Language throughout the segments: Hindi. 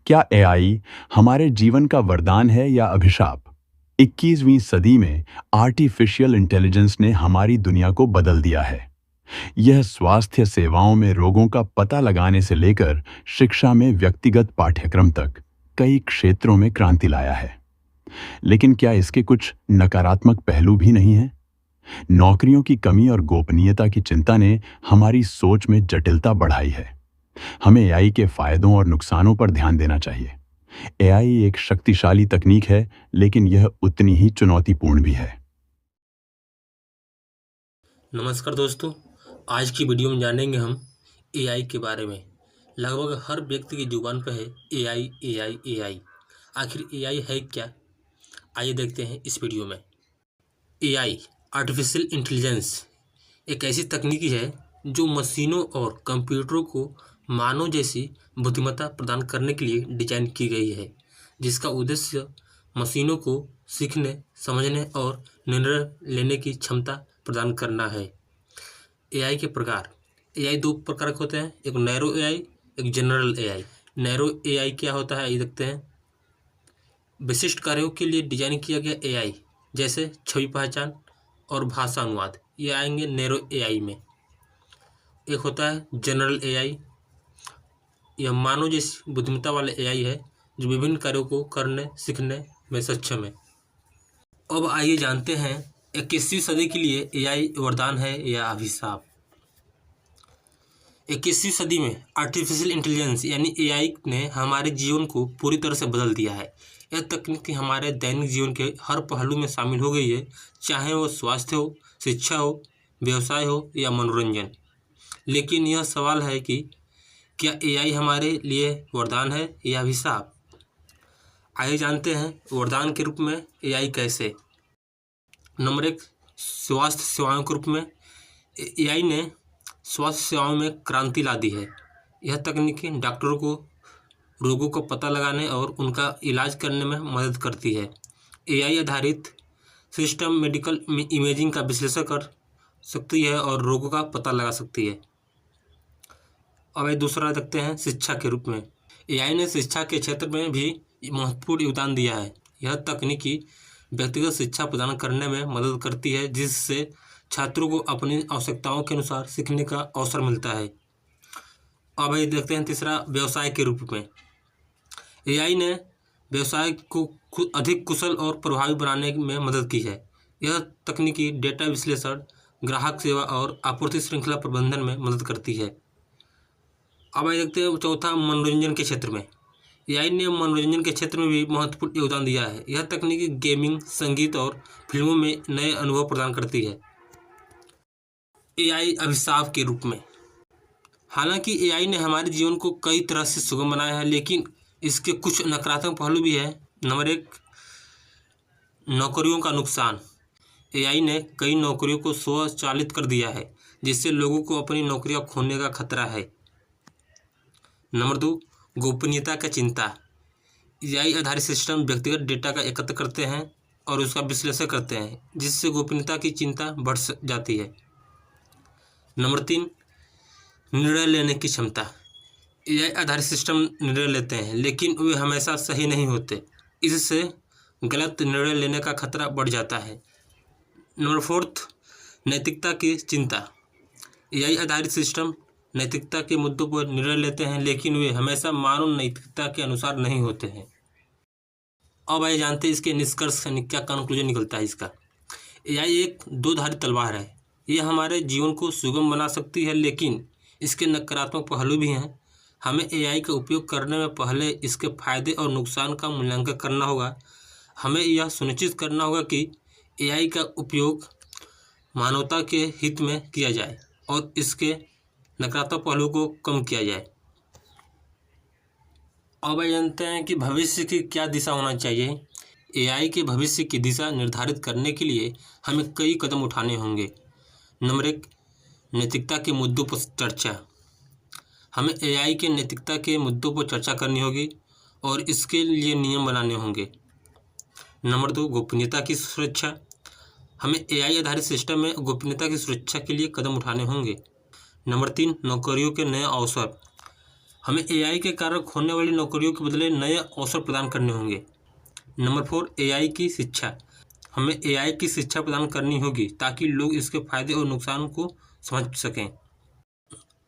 क्या एआई हमारे जीवन का वरदान है या अभिशाप? 21वीं सदी में आर्टिफिशियल इंटेलिजेंस ने हमारी दुनिया को बदल दिया है। यह स्वास्थ्य सेवाओं में रोगों का पता लगाने से लेकर शिक्षा में व्यक्तिगत पाठ्यक्रम तक कई क्षेत्रों में क्रांति लाया है। लेकिन क्या इसके कुछ नकारात्मक पहलू भी नहीं हैं? नौकरियों की कमी और गोपनीयता की चिंता ने हमारी सोच में जटिलता बढ़ाई है। हमें एआई के फायदों और नुकसानों पर ध्यान देना चाहिए। एआई एक शक्तिशाली तकनीक है, लेकिन यह उतनी ही चुनौतीपूर्ण भी है। नमस्कार दोस्तों, आज की वीडियो में जानेंगे हम एआई के बारे में। लगभग हर व्यक्ति की जुबान पर है एआई एआई एआई। आखिर एआई है क्या? आइए देखते हैं इस वीडियो में। एआई आर्टिफिशियल इंटेलिजेंस एक ऐसी तकनीकी है जो मशीनों और कंप्यूटरों को मानव जैसी बुद्धिमत्ता प्रदान करने के लिए डिजाइन की गई है, जिसका उद्देश्य मशीनों को सीखने, समझने और निर्णय लेने की क्षमता प्रदान करना है। एआई के प्रकार। एआई दो प्रकार के होते हैं, एक नैरो एआई, एक जनरल एआई। नैरो एआई क्या होता है, ये देखते हैं। विशिष्ट कार्यों के लिए डिजाइन किया गया एआई, जैसे छवि पहचान और भाषा अनुवाद, ये आएंगे नैरो एआई में। एक होता है जनरल एआई। यह मानव जैसी बुद्धिमत्ता वाले एआई है जो विभिन्न कार्यों को करने सीखने में सक्षम है। अब आइए जानते हैं 21वीं सदी के लिए एआई वरदान है या अभिशाप। 21वीं सदी में आर्टिफिशियल इंटेलिजेंस यानी एआई ने हमारे जीवन को पूरी तरह से बदल दिया है। यह तकनीक हमारे दैनिक जीवन के हर पहलू में शामिल हो गई है, चाहे वो स्वास्थ्य हो, शिक्षा हो, व्यवसाय हो या मनोरंजन। लेकिन यह सवाल है कि क्या एआई हमारे लिए वरदान है या अभिशाप? आइए जानते हैं वरदान के रूप में एआई कैसे। नंबर 1, स्वास्थ्य सेवाओं के रूप में एआई ने स्वास्थ्य सेवाओं में क्रांति ला दी है। यह तकनीकी डॉक्टरों को रोगों का पता लगाने और उनका इलाज करने में मदद करती है। एआई आधारित सिस्टम मेडिकल इमेजिंग का विश्लेषण कर सकती है और रोगों का पता लगा सकती है। अब एक दूसरा देखते हैं शिक्षा के रूप में। एआई ने शिक्षा के क्षेत्र में भी महत्वपूर्ण योगदान दिया है। यह तकनीकी व्यक्तिगत शिक्षा प्रदान करने में मदद करती है, जिससे छात्रों को अपनी आवश्यकताओं के अनुसार सीखने का अवसर मिलता है। अब ये देखते हैं तीसरा व्यवसाय के रूप में। एआई ने व्यवसाय को अधिक कुशल और प्रभावी बनाने में मदद की है। यह तकनीकी डेटा विश्लेषण, ग्राहक सेवा और आपूर्ति श्रृंखला प्रबंधन में मदद करती है। अब आइए देखते हैं चौथा, मनोरंजन के क्षेत्र में। एआई ने मनोरंजन के क्षेत्र में भी महत्वपूर्ण योगदान दिया है। यह तकनीकी गेमिंग, संगीत और फिल्मों में नए अनुभव प्रदान करती है। एआई अभिशाप के रूप में। हालांकि एआई ने हमारे जीवन को कई तरह से सुगम बनाया है, लेकिन इसके कुछ नकारात्मक पहलू भी हैं। नंबर 1, नौकरियों का नुकसान। एआई ने कई नौकरियों को स्वचालित कर दिया है, जिससे लोगों को अपनी नौकरियां खोने का खतरा है। नंबर 2, गोपनीयता की चिंता। एआई आधारित सिस्टम व्यक्तिगत डेटा का एकत्र करते हैं और उसका विश्लेषण करते हैं, जिससे गोपनीयता की चिंता बढ़ जाती है। नंबर 3, निर्णय लेने की क्षमता। एआई आधारित सिस्टम निर्णय लेते हैं, लेकिन वे हमेशा सही नहीं होते। इससे गलत निर्णय लेने का खतरा बढ़ जाता है। नंबर 4, नैतिकता की चिंता। एआई आधारित सिस्टम नैतिकता के मुद्दों पर निर्णय लेते हैं, लेकिन वे हमेशा मानव नैतिकता के अनुसार नहीं होते हैं। अब आइए जानते हैं इसके निष्कर्ष, क्या कंक्लूजन निकलता है इसका। एआई एक दो-धारी तलवार है। यह हमारे जीवन को सुगम बना सकती है, लेकिन इसके नकारात्मक पहलू भी हैं। हमें एआई का उपयोग करने में पहले इसके फायदे और नुकसान का मूल्यांकन करना होगा। हमें यह सुनिश्चित करना होगा कि एआई का उपयोग मानवता के हित में किया जाए और इसके नकारात्मक पहलू को कम किया जाए। अब जानते हैं कि भविष्य की क्या दिशा होना चाहिए। एआई के भविष्य की दिशा निर्धारित करने के लिए हमें कई कदम उठाने होंगे। नंबर 1, नैतिकता के मुद्दों पर चर्चा। हमें एआई के नैतिकता के मुद्दों पर चर्चा करनी होगी और इसके लिए नियम बनाने होंगे। नंबर 2, गोपनीयता की सुरक्षा। हमें एआई आधारित सिस्टम में गोपनीयता की सुरक्षा के लिए कदम उठाने होंगे। नंबर 3, नौकरियों के नए अवसर। हमें एआई के कारण खोने वाली नौकरियों के बदले नए अवसर प्रदान करने होंगे। नंबर 4, एआई की शिक्षा। हमें एआई की शिक्षा प्रदान करनी होगी ताकि लोग इसके फायदे और नुकसान को समझ सकें।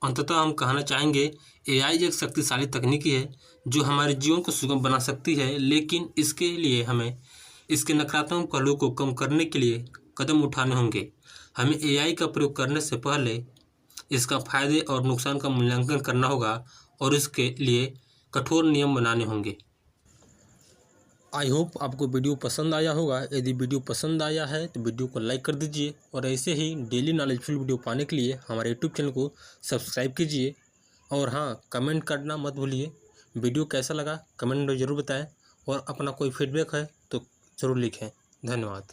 अंततः हम कहना चाहेंगे, एआई एक शक्तिशाली तकनीकी है जो हमारे जीवन को सुगम बना सकती है, लेकिन इसके लिए हमें इसके नकारात्मक पहलुओं को कम करने के लिए कदम उठाने होंगे। हमें एआई का प्रयोग करने से पहले इसका फायदे और नुकसान का मूल्यांकन करना होगा और इसके लिए कठोर नियम बनाने होंगे। आई होप आपको वीडियो पसंद आया होगा। यदि वीडियो पसंद आया है तो वीडियो को लाइक कर दीजिए और ऐसे ही डेली नॉलेजफुल वीडियो पाने के लिए हमारे यूट्यूब चैनल को सब्सक्राइब कीजिए। और हाँ, कमेंट करना मत भूलिए। वीडियो कैसा लगा कमेंट में ज़रूर बताएं और अपना कोई फीडबैक है तो ज़रूर लिखें। धन्यवाद।